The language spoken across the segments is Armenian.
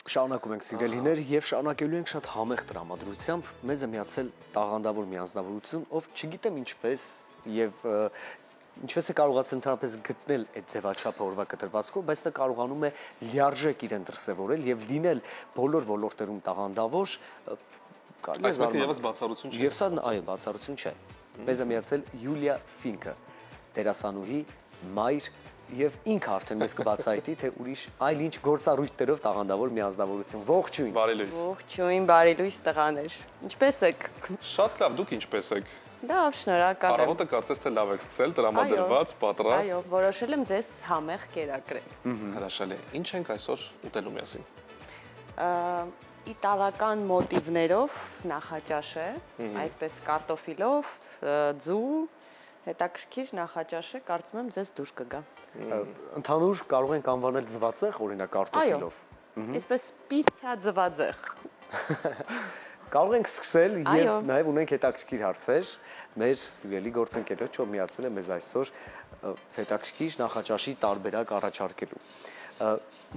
Շարունակում ենք սիրելիներ եւ շարունակելու ենք շատ համեղ տրամադրությամբ մեզ է միացել տաղանդավոր մի անձնավորություն, ով չգիտեմ ինչպես եւ ինչպես է կարողացել ընդհանրապես գտնել այդ ձևաչափը օրվա կտրվածքով, բայց դա կարողանում է լիարժեք իրեն դրսևորել եւ լինել բոլոր ոլորտերում տաղանդավոր, Այս մեկը եւս բացառություն չէ։ Եվ սա այո, բացառություն չէ։ Մեզ է միացել Յուլիա Ֆինկը, դերասանուհի, մայր Եվ ինքը արդեն մեզ կբացահայտի, թե ուրիշ այլ ինչ գործառույթներով տաղանդավոր մի անձնավորություն։ Ողջույն։ Բարի լույս։ Ողջույն, բարի լույս տղաներ։ Ինչպե՞ս եք։ Շատ լավ, դուք ինչպե՞ս եք։ Լավ, շնորհակալ եմ։ Առավոտը կարծես թե լավ եք սկսել, տրամադրված, պատրաստ։ Այո, որոշել եմ ձեզ համեղ կերակրել։ Հրաշալի։ Ինչ ենք այսօր ուտելու միասին։ Իտալական մոտիվներով նախաճաշ է, այսպես կարտոֆիլով, ձու, հետաքրքիր նախաճաշ է, կարծում եմ ձեզ դուր կգա։ Ընդհանուր կարող ենք անվանել ձվածեղ, օրինակ կարտոֆիլով։ Այսպես պիցա ձվածեղ։ Կարող ենք սկսել եւ նաեւ ունենք հետաքրքիր հարցեր։ Մեր սիրելի գործընկերոջ ով միացել է մեզ այսօր հետաքրքիր նախաճաշի տարբերակ առաջարկելու։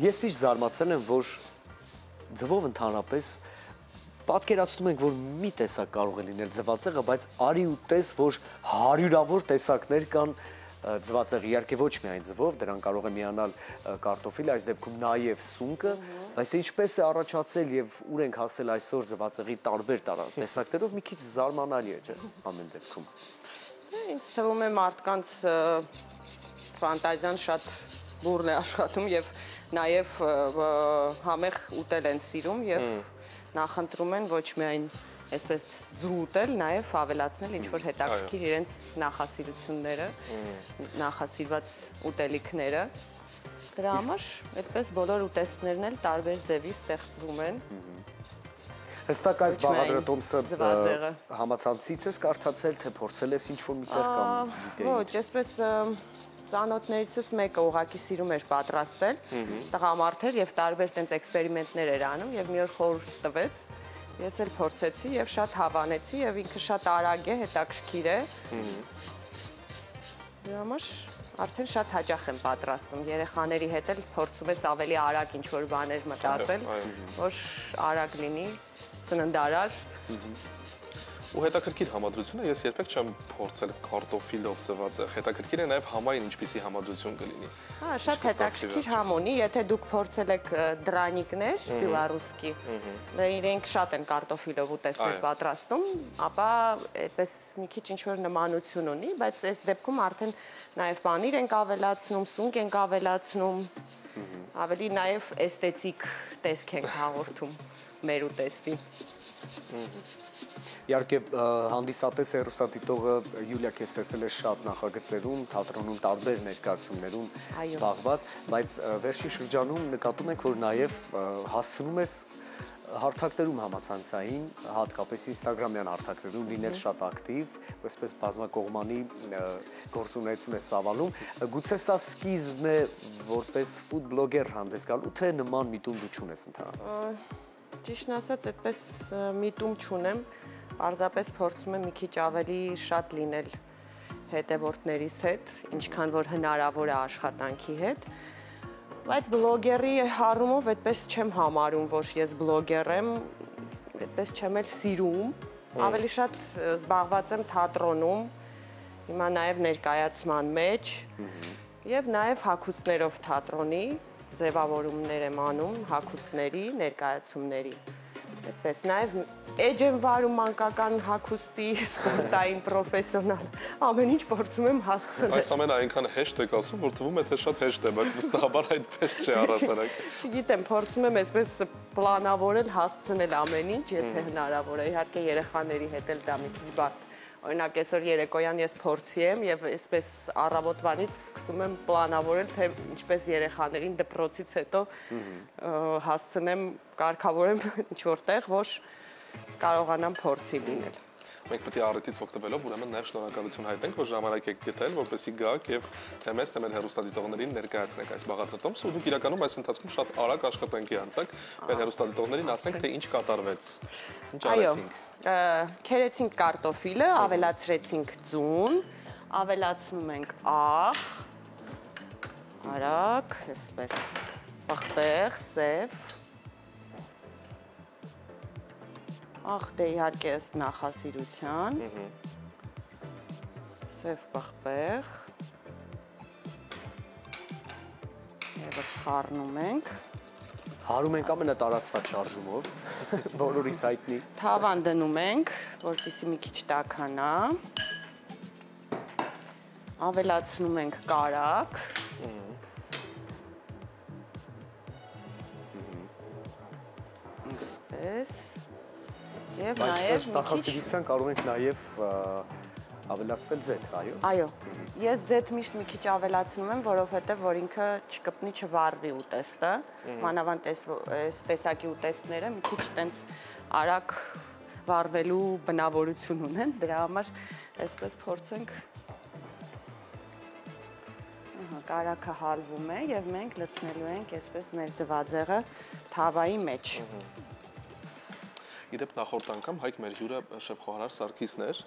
Ես միշտ զարմացել եմ, որ ձվով ընդհանրապես պատկերացնում ենք, որ մի տեսակ կարող է լինել ձվածեղը, բայց արի ու տես, որ հարյուրավոր տեսակներ կան ձվածեղի, իհարկե ոչ միայն ձվով, դրան կարող է միանալ կարտոֆիլը, այս դեպքում նաև սունկը, բայց ինչպես է առաջացել եւ ուր ենք հասել այսօր ձվածեղի տարբեր տեսակներով, մի քիչ զարմանալի է, չէ՞, ամեն դեպքում։ Ինձ թվում է մարդկանց ֆանտազիան շատ բուրն է աշխատում եւ նաեւ համեղ ուտել են սիրում եւ նախընտրում են ոչ միայն այսպես ձու ուտել, նաև ավելացնել ինչ-որ հետաքրքիր իրենց նախասիրությունները, նախասիրված ուտելիքները։ Դրա համար այդպես բոլոր ուտեստներն էլ տարբեր ձևի ստեղծվում են։ Հստակ այս բաղադրատոմսը համացանցից ես կարդացել, թե փորձել ես ինչ-որ միտեղ կամ գիտեի։ Ոչ, այսպես ծանոթներիցս մեկը ուղղակի սիրում էր պատրաստել, տղամարդ էր եւ տարբեր տենց էքսպերիմենտներ էր անում եւ մի օր խորհուրդ տվեց։ Ես էլ փորձեցի եւ շատ հավանեցի եւ ինքը շատ արագ է, հետաքրքիր է։ Դրա համար արդեն շատ հաճախ եմ պատրաստում։ Երեխաների հետ էլ փորձում ես ավելի արագ ինչ-որ բաներ մտածել, որ արագ լինի, սննդարար։ Ու հետաքրքիր համադրությունը ես երբեք չեմ փորձել կարտոֆիլով ձվածեղ։ Հետաքրքիր է նաև համային ինչպիսի համադրություն կլինի։ Հա, շատ հետաքրքիր համ ունի, եթե դուք փորձել եք դրանիկներ բելարուսկի, իրենք շատ են կարտոֆիլով ուտեստներ պատրաստում, ապա այդպես մի քիչ ինչ-որ նմանություն ունի, բայց այս դեպքում արդեն նաև պանիր ենք ավելացնում, սունկ ենք ավելացնում, ավելի նաև էսթետիկ տեսք ենք հաղորդում մեր ուտեստի։ Իհարկե հանդիսատես հեռուստադիտողը Յուլիա քեզ տեսել է շատ նախագծերում, թատրոնում տարբեր ներկայացումներում զբաղված, բայց վերջին շրջանում նկատում ենք, որ նաև հասցնում ես հարթակներում համացանցային, հատկապես ինստագրամյան հարթակներում լինել շատ ակտիվ, այսպես բազմակողմանի գործունեություն է ծավալում։ Գուցե սա սկիզբն է որպես ֆուդ բլոգեր հանդես գալու, թե նման միտում դու չունես ընդհանրապես։ Ճիշտն ասած, այդպես միտում չունեմ, պարզապես փորձում եմ մի քիչ ավելի շատ լինել հետևորդներիս հետ, ինչքան որ հնարավոր է աշխատանքի հետ, բայց բլոգերի առումով այդպես չեմ համարում, որ ես բլոգեր եմ, այդպես չեմ էլ սիրում, ավելի շատ զբաղված եմ թատրոնում, հիմա նաև ներկայացման մեջ եւ նաև հագուստներով թատրոնի ձևավորումներ եմ անում, հագուստների, ներկայացումների։ Այդպես նաև էջ եմ վարում մանկական հագուստի, սպորտային, պրոֆեսիոնալ, ամեն ինչ փորձում եմ հասցնել։ Այս ամենը այնքան հեշտ եք ասում, որ թվում է թե շատ հեշտ է, բայց վստահաբար այդպես չէ առասարակ։ Չգիտեմ, փորձում եմ այսպես պլանավորել, հասցնել ամեն ինչ, եթե հնարավոր է։ Իհարկե երեխաների հետ էլ դա մի քիչ բարդ։ Օրինակ այսօր երեկոյան ես փորձի եմ եւ այսպես առավոտվանից սկսում եմ պլանավորել, թե ինչպես երեխաներին դպրոցից հետո հասցնեմ, կարգավորեմ ինչ-որտեղ, որ կարողանամ փորձի լինել։ Մենք պետք է առիթից օգտվելով ուրեմն նաև շնորհակալություն հայտնենք, որ ժամանակ եք գտել, որպեսզի գաք եւ թե մեզ թե մեր հեռուստադիտողներին ներկայացնեք այս բաղադրատոմսը, ու դուք իրականում այս ընթացքում շատ արագ աշխատանքի անցաք, մեր հեռուստադիտողներին ասենք, թե ինչ կատարվեց։ Ինչ արեցինք։ Քերեցինք կարտոֆիլը, ավելացրեցինք ձուն, ավելացնում ենք աղ, արագ, այսպես պղպեղ, սև, Ախ, դե իհարկե ըստ նախասիրության։ Սև պղպեղ։ Եվս խառնում ենք։ Հարում ենք ամենատարածված շարժումով, բոլորիս հայտնի։ Թավան դնում ենք, որպեսզի մի քիչ տաքանա։ Ավելացնում ենք կարակ։ Այսպես։ Եվ նաև նախասիրության կարող ենք նաև ավելացնել ձետ, այո։ Այո։ Ես ձետ միշտ մի քիչ ավելացնում եմ, որովհետև որ ինքը չկպնի, չվառվի ուտեստը։ Մանավանդ այս տեսակի ուտեստները մի քիչ տենց արագ վառվելու բնավորություն ունեն, դրա համար այսպես փորձենք։ Կարակը հալվում է եւ մենք լցնելու ենք այսպես մեր ձվածեղը թավայի մեջ։ Իդեպ նախորդ անգամ Հայկ մեր հյուրը շեֆ-խոհարար Սարգիսն էր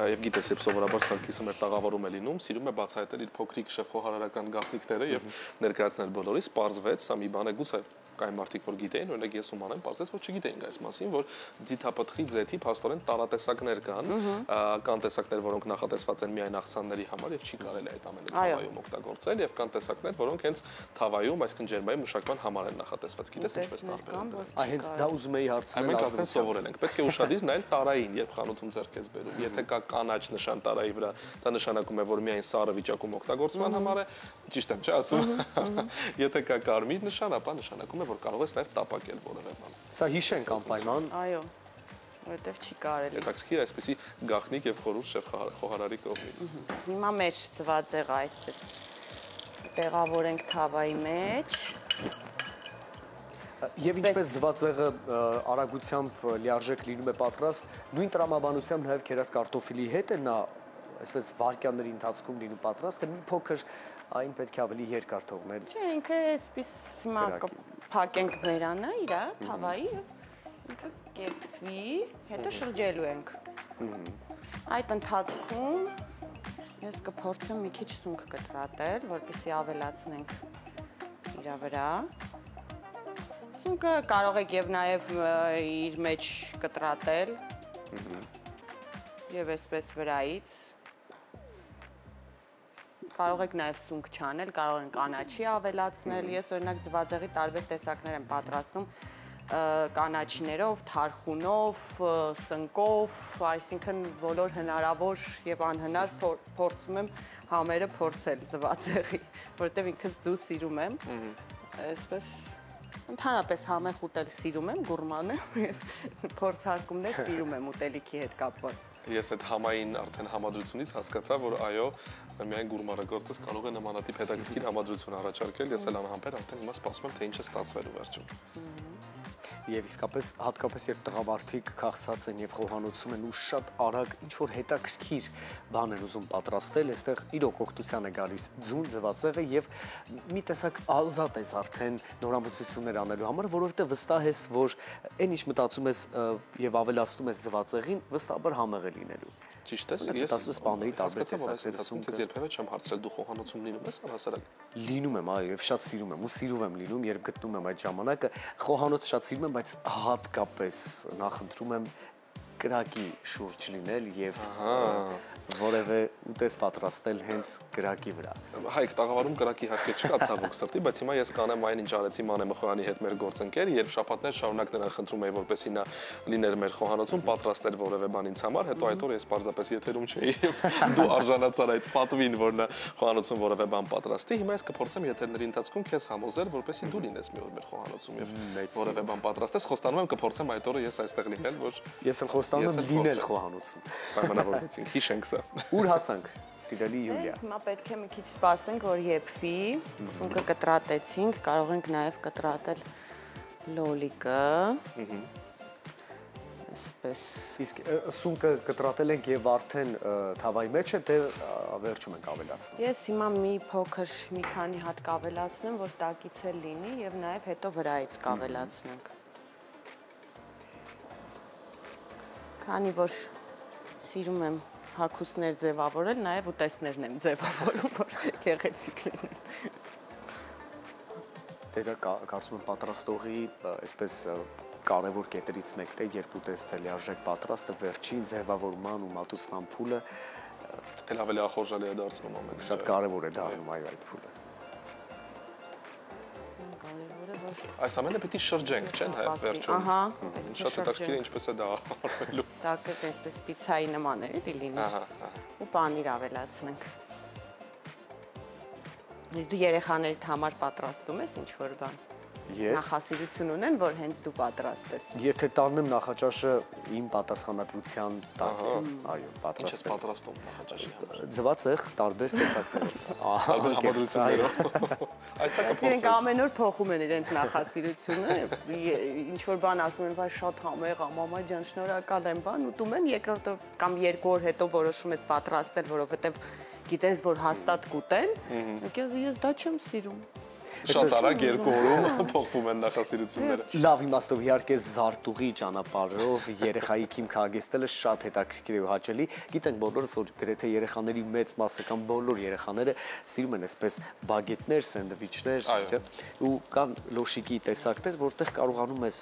եւ գիտես երբ սովորաբար Սարգիսը մեր տաղավարում է լինում, սիրում է բացահայտել իր փոքրիկ շեֆ-խոհարարական գաղտնիքները եւ ներկայացնել բոլորիս, պարզվեց, սա մի բան է գուցե կային մարդիկ, որ գիտեին, օրինակ ես ու Մանեն, պարզվեց, որ չգիտեին այս մասին, որ ձիթապտղի ձեթի փաստորեն տարատեսակներ կան տեսակներ, որոնք նախատեսված են միայն աղցանների համար եւ չի կարելի այդ ամենը թավայում օգտագործել եւ կան տեսակներ, որոնք հենց թավայում, այսինքն ջերմային մշակման համար են նախատեսված։ Գիտես ինչպես տարբերվում։ Հենց դա ուզում էի հարցնել, մենք արդեն սովորել ենք։ Պետք է ուշադիր նայել տարային, երբ խանութում ձեռք ես բերում։ Եթե կա կանաչ նշան տարայի վրա, դա նշանակում է, որ միայն սառը վիճակում օգտագործման համար է, ճիշտ եմ, չէ՞ ասում։ Եթե կա կարմիր նշան, ապա նշանակում է, որ կարող ես նաև տապակել որևէ բան։ Սա հիշենք անպայման։ Այո, որովհետև չի կարելի։ Հետաքրքիր այսպեսի գաղտնիք եւ խորհուրդ շեֆ-խոհարարի կողմից։ Հիմա մեր ձվածեղը այսպես տեղավորենք թավայի մեջ։ Եվ ինչպես ձվածեղը արագությամբ լիարժեք լինում է պատրաստ, նույն տրամաբանությամբ նաև քերած կարտոֆիլի հետ է նա այսպես վարկյանների ընթացքում լինում պատրաստ, թե մի փոքր այն պետք է ավելի երկար թողնել։ Չէ, ինքը այսպես հիմա փակենք բերանը իրա թավայի եւ ինքը կերպվի, հետո շրջելու ենք։ Այդ ընթացքում ես կփորձեմ մի քիչ սունկ կտրատել, որպեսզի ավելացնենք իրա վրա։ Սունկը կարող եք եւ նաեւ իր մեջ կտրատել։ Եվ այսպես վրայից կարող եք նաև սունկ չանել, կարող են կանաչի ավելացնել։ Ես օրինակ ձվածեղի տարբեր տեսակներ եմ պատրաստում կանաչիներով, թարխունով, սնկով, այսինքն բոլոր հնարավոր եւ անհնար փորձում եմ համերը փորձել ձվածեղի, որովհետեւ ինքս ձու սիրում եմ։ Այսպես ընդհանրապես համեղ ուտել սիրում եմ, գուրման եմ եւ փորձարկումներ սիրում եմ ուտելիքի հետ կապված։ Ես այդ համային արդեն համադրությունից հասկացա, որ այո, միայն գուրմանագործս կարող է նմանատիպ հետաքրքիր համադրություն առաջարկել, ես էլ անհամբեր արդեն հիմա սպասում եմ, թե ինչ է ստացվելու վերջում։ Եվ իսկապես հատկապես երբ տղամարդիկ քաղցած են եւ խոհանոցում են ու շատ արագ ինչ որ հետաքրքիր բան են ուզում պատրաստել, այստեղ իրոք օգտության է գալիս ձուն ձվածեղը եւ մի տեսակ ազատ ես արդեն նորամուծություններ անելու համար, որովհետեւ վստահ ես, որ այն ինչ մտածում ես եւ ավելացնում ես ձվածեղին, վստահաբար համեղ է լինելու։ Ճիշտ է, ես սպաների տարբեր տեսակներում քեզ երբևէ չեմ հարցրել դու խոհանոցում լինում ես առհասարակ։ Լինում եմ, այո, եւ շատ սիրում եմ ու սիրում եմ լինում, երբ գտնում եմ այդ ժամանակը, խոհանոց շատ սիրում եմ, բայց հատկապես նախընտրում եմ կրակի շուրջ լինել եւ որևէ ուտես պատրաստել հենց կրակի վրա։ Հայկ տաղավարում կրակի իհարկե չկա ցավոք սրտի, բայց հիմա ես կանեմ այն ինչ արեցի Մանե Մխոյանի հետ մեր գործընկեր, երբ շաբաթներ շարունակ նրան խնդրում էի, որպեսզի նա լիներ մեր խոհանոցում, պատրաստեր որևէ բան ինձ համար, հետո այդ օրը ես պարզապես եթերում չէի եւ դու արժանացար այդ պատվին, որ նա խոհանոցում որևէ բան պատրաստի։ Հիմա ես կփորձեմ եթերների ընթացքում քեզ համոզել, որպեսզի դու լինես մի օր մեր խոհանոցում եւ որևէ բան պատրաստես։ Խոստանում եմ կփորձեմ այդ օրը ես այստեղ լինել, որ ես էլ խոստանում եմ լինել խոհանոցում։ Պայմանավորվեցինք, հիշենք սա։ Ուր հասանք, սիրելի Յուլիա։ Հիմա պետք է մի քիչ սպասենք, որ եփվի։ Սունկը կտրատեցինք, կարող ենք նաև կտրատել լոլիկը։ Այսպես։ Իսկ սունկը կտրատել ենք եւ արդեն թավայի մեջ է, թե վերջում ենք ավելացնում։ Ես հիմա մի փոքր մի քանի հատ կավելացնեմ, որ տակից էլ լինի եւ նաև հետո վրայից կավելացնենք։ Քանի որ սիրում եմ հագուստներ ձևավորել, նաև ուտեստներն եմ ձևավորում, որ գեղեցիկ լինեն։ Դե դա կարծում եմ պատրաստողի այսպես կարևոր կետերից մեկն է, երբ ուտեստ է լիարժեք պատրաստը, վերջին ձևավորման ու մատուցման փուլը Էլ ավելի ախորժալի է դարձնում ամեն ինչ։ շատ կարևոր է դառնում այդ փուլը։ Այս ամենը պիտի շրջենք, չեն հայ վերջում։ Ահա, շատ հետաքրքիր է ինչպես է դա արվելու։ Տակը այսպես պիցայի նման է, էլի լինի։ Ահա, Ու պանիր ավելացնենք։ Իսկ դու երեխաներիդ համար պատրաստում ես ինչ-որ բան։ Ես Նախասիրություն ունեն, որ հենց դու պատրաստես։ եթե տանեմ նախաճաշը իմ պատասխանատվության տակ է, այո, Ինչ ես պատրաստել։ պատրաստում նախաճաշի համար։ Ձվածեղ տարբեր տեսակներով։ Տարբեր համադրություններով։ Այսա Իրենք կփոխես։ ամեն օր փոխում են իրենց նախասիրությունը, ինչ որ բան ասում են, բայց շատ համեղ է, մամա ջան, շնորհակալ եմ, բան ուտում են, երկրորդ կամ երկու օր հետո որոշում ես պատրաստել, որովհետև գիտես, որ հաստատ կուտեն, ես դա չեմ սիրում։ Շատ արագ երկու օրում փոխվում են նախասիրությունները։ Լավ իմաստով իհարկե զարտուղի ճանապարհով երեխայի քիմ քագեստելը շատ հետաքրքիր ու հաճելի։ Գիտենք բոլորս, որ գրեթե երեխաների մեծ մասը կամ բոլոր երեխաները սիրում են այսպես բագետներ, սենդվիչներ, չէ՞։ Ու կան լոշիկի տեսակներ, որտեղ կարողանում ես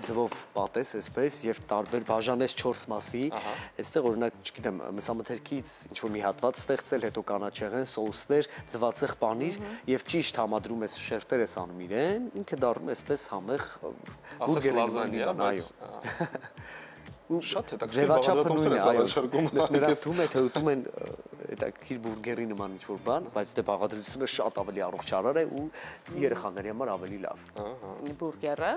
ձվով պատես այսպես եւ տարբեր բաժանես 4 մասի։ Այստեղ օրինակ, չգիտեմ, մսամթերքից ինչ որ մի հատված ստեղծել, հետո կանաչեղեն, սոուսներ, ձվածեղ պանիր եւ ճիշտ համադրում ես շերտեր ես անում իրեն, ինքը դառնում է այսպես համեղ Ասես լազանիա, բայց շատ հետաքրքիր բաղադրատոմսեր է առաջարկում։ Նրանց թվում է թե ուտում են հետաքրքիր բուրգերի նման ինչ-որ բան, բայց դե բաղադրությունը շատ ավելի առողջարար է ու երեխաների համար ավելի լավ։ Բուրգերը։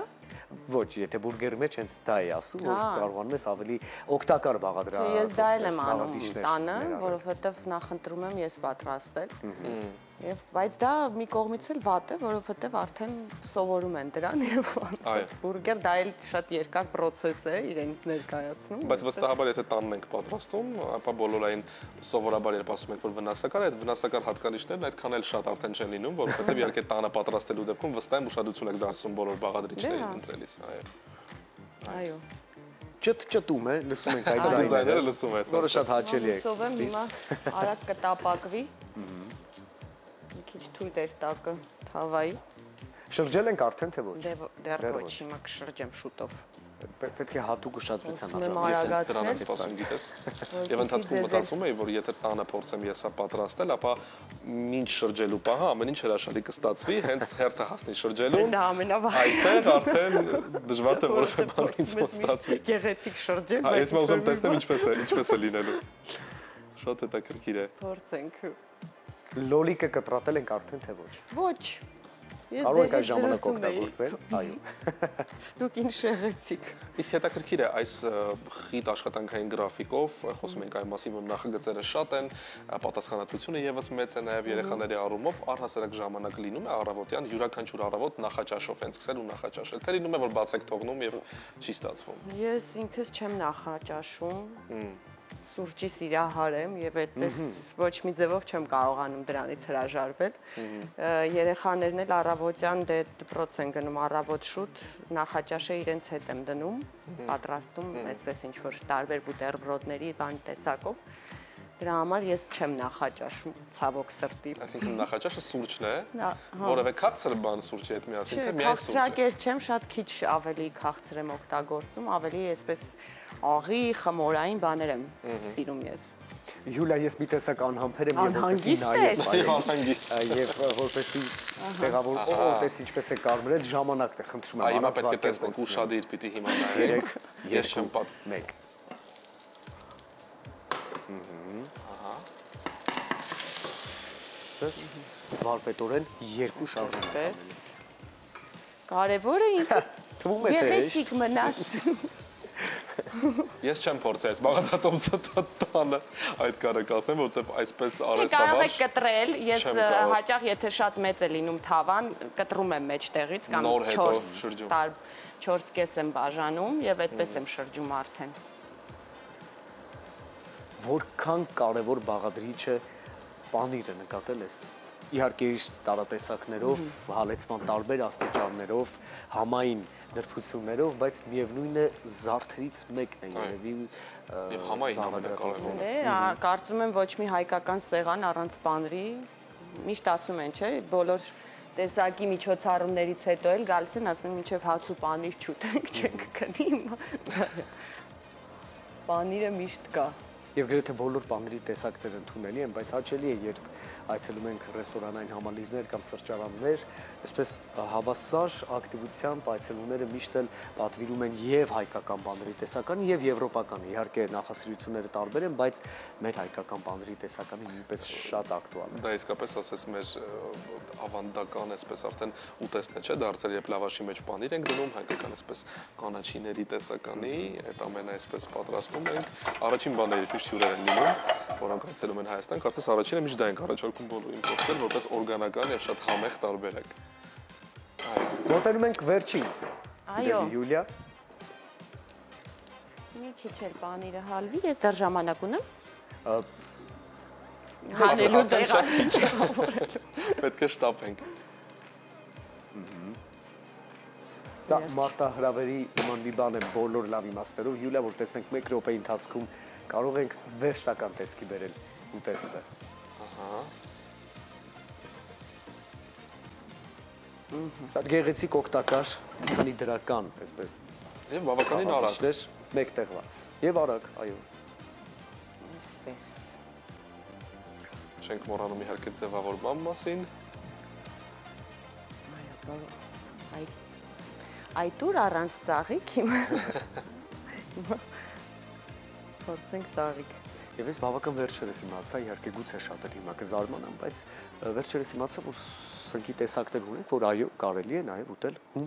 Ոչ, եթե բուրգերի մեջ հենց դա է ասում, որ կարողանում ես ավելի օգտակար բաղադրել։ Ես դա էլ եմ անում տանը, որովհետև նախընտրում եմ ես պատրաստել։ Բայց դա մի կողմից էլ վատ է, որովհետև արդեն սովորում են դրան եւ բուրգեր դա էլ շատ երկար process է իրենից ներկայացնում։ Բայց վստահաբար եթե տանն ենք պատրաստում, ապա բոլորային սովորաբար երբ ասում ենք որ վնասակար է, այդ վնասակար հատկանիշներն այդքան էլ շատ արդեն չեն լինում, որովհետև իհարկե տանը պատրաստելու դեպքում վստահ եմ ուշադրություն եք դարձնում բոլոր բաղադրիչներին ընտրելիս, այո։ Ճտում է, լսում ենք այդ ձայները լսում ես։ Որը շատ հաճելի է։ Ուսով եմ հիմա արագ կտապակվի։ Մի քիչ թույլ էր տակը թավայի։ Շրջել ենք արդեն թե ոչ։ Դեռ ոչ, հիմա կշրջեմ շուտով։ Պետք է հատուկ ուշադրության ես դրան եմ սպասում գիտես։ Եվ ընթացքում մտածում էի, որ եթե տանը փորձեմ ես սա պատրաստել, ապա ինչ շրջելու պահը ամեն ինչ հրաշալի կստացվի, հենց հերթը հասնի շրջելուն։ Դա ամենավաղ։ Այդտեղ արդեն դժվար թե որևէ բան ինձ ստացվի։ Գեղեցիկ շրջեմ, բայց ես ուզում տեսնեմ ինչպես է լինելու։ Շատ հետաքրքիր է։ Փորձենք։ Լոլիկը կտրատել ենք արդեն թե ոչ։ Ոչ։ Ես Կարող եք ձեր այդ ժամանակ զրուցում էի։ օգտագործել, այո։ Դուք ինչ շեղեցիք։ Իսկ հետաքրքիր է այս խիտ աշխատանքային գրաֆիկով, խոսում ենք այն մասին, որ նախագծերը շատ են, պատասխանատվությունը եւս մեծ է նաեւ երեխաների առումով, առհասարակ ժամանակ լինում է առավոտյան յուրաքանչյուր առավոտ նախաճաշով են սկսել ու նախաճաշել։ Թե լինում է որ բաց եք թողնում եւ չի ստացվում։ Ես ինքս չեմ նախաճաշում։ Սուրճի սիրահար եմ եւ այդպես ոչ մի ձևով չեմ կարողանում դրանից հրաժարվել։ Երեխաներն էլ առավոտյան դե դպրոց են գնում առավոտ շուտ, նախաճաշը իրենց հետ եմ դնում, պատրաստում այսպես ինչ որ տարբեր բուտերբրոդների բան տեսակով։ Դրա համար ես չեմ նախաճաշում, ցավոք սրտի։ Այսինքն նախաճաշը սուրճն է, որևէ քաղցր բան սուրճի հետ միասին, թե միայն սուրճ։ Քաղցրակեր չեմ, շատ քիչ ավելի քաղցր եմ օգտագործում, ավելի այսպես աղի, խմորային բաներ եմ սիրում ես։ Յուլիա, ես մի տեսակ անհամբեր եմ Անհանգիստ Եվ որպեսի տեղավոր օտես ինչպես է կարմրել ժամանակն է խնդրում եմ։ Հիմա պետք է տեսնենք ուշադիր պիտի հիմա նայենք։ Ես չեմ պատ 1 Վարպետորեն 2 շարժանակ։ Կարևորը ինքը թվում է թե գեղեցիկ մնաս։ Ես չեմ փորձել այս բաղադրատոմսը տանը այդ կարեք ասեմ, որովհետև այսպես արհեստավար։ Կարող եք կտրել, ես հաճախ եթե շատ մեծ է լինում թավան, կտրում եմ մեջտեղից կամ 4 կես եմ բաժանում եւ այդպես եմ շրջում արդեն։ Որքան կարևոր բաղադրիչ է պանիրը նկատել ես։ Իհարկե իր տարատեսակներով, հալեցման տարբեր աստիճաններով, համային նրբություններով, բայց միևնույն է զարդերից մեկն է երևի եւ համային ամենակարևորը։ Կարծում եմ ոչ մի հայկական սեղան առանց պանրի, միշտ ասում են, չէ, բոլոր տեսակի միջոցառումներից հետո էլ գալիս են ասում մինչև հաց ու պանիր չուտենք, չենք քնի։ Պանիրը միշտ կա։ Եվ գրեթե բոլոր պանիրի տեսակները ընդունելի են, բայց հաճելի է, երբ այցելում ենք ռեստորանային համալիրներ կամ սրճարաններ, այսպես հավասար ակտիվությամբ այցելուները միշտ էլ պատվիրում են եւ հայկական պանիրի տեսականը եւ եվրոպականը։ Իհարկե նախասիրությունները տարբեր են, բայց մեր հայկական պանիրի տեսականը նույնպես շատ ակտուալ է։ Դա իսկապես ասես մեր ավանդական, այսպես արդեն ուտեստն է, չէ՞, դարձել, երբ լավաշի մեջ պանիր ենք դնում, հայկական այսպես կանաչիների տեսականի, այդ ամենը այսպես պատրաստում ենք։ Առաջին բանը երկու հյուրեր են լինում, որոնք այցելում են Հայաստան, կարծես առաջինը միշտ դա ենք առաջարկում բոլորին փոխել, որպես օրգանական եւ շատ համեղ տարբերակ։ Մոտենում ենք վերջին։ Այո։ Յուլիա։ Մի քիչ էլ պանիրը հալվի, ես դեռ ժամանակ ունեմ։ Հանելու դեր պետք է շտապենք։ Սա մարտահրավերի նման մի բան է բոլոր լավ իմաստերով, Յուլիա, որ տեսնենք 1 րոպեի ընթացքում կարող ենք վերջնական տեսքի բերել ուտեստը։ Շատ գեղեցիկ օգտակար, քանի դրական, այսպես։ Եվ բավականին արագ։ Մեկ տեղված։ Եվ արագ, այո։ Այսպես։ Չենք մոռանում իհարկե ձևավորման մասին։ Այտուր առանց ծաղիկ հիմա։ Փորձենք ծաղիկ։ Եվ ես բավական վերջերս իմացա, իհարկե գուցե շատերը հիմա կզարմանան, բայց վերջերս իմացա, որ սնկի տեսակներ ունենք, որ այո, կարելի է նաև ուտել հում։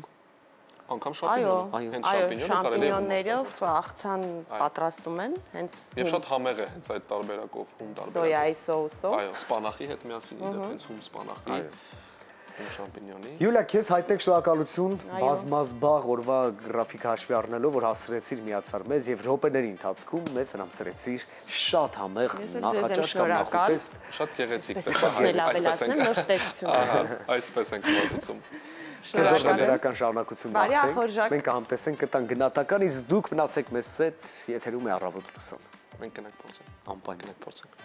Անկամ շամպինյոն, հենց շամպինյոններով աղցան պատրաստում են, հենց Եվ շատ համեղ է հենց այդ տարբերակով, հում տարբերակով։ Սոյայի սոուսով։ Այո, սպանախի հետ միասին, հենց հում սպանախի, հում շամպինյոնի։ Յուլիա, քեզ հայտնեք շնորհակալություն բազմազբաղ օրվա գրաֆիկ հաշվի առնելով, որ հասցրեցիր միացար մեզ եւ րոպեների ընթացքում մեզ հրամցրեցիր շատ համեղ նախաճաշ կամ նախուտեստ։ Շատ գեղեցիկ, այսպես ենք մոտեցում։ Շնորհակալություն շարունակություն մաղթենք։ Մենք կհամտեսենք կտան գնահատական, իսկ դուք մնացեք մեզ հետ, եթերում է Առավոտ լուսան։ Մենք կնենք փորձենք։ Անպայման կնենք փորձենք։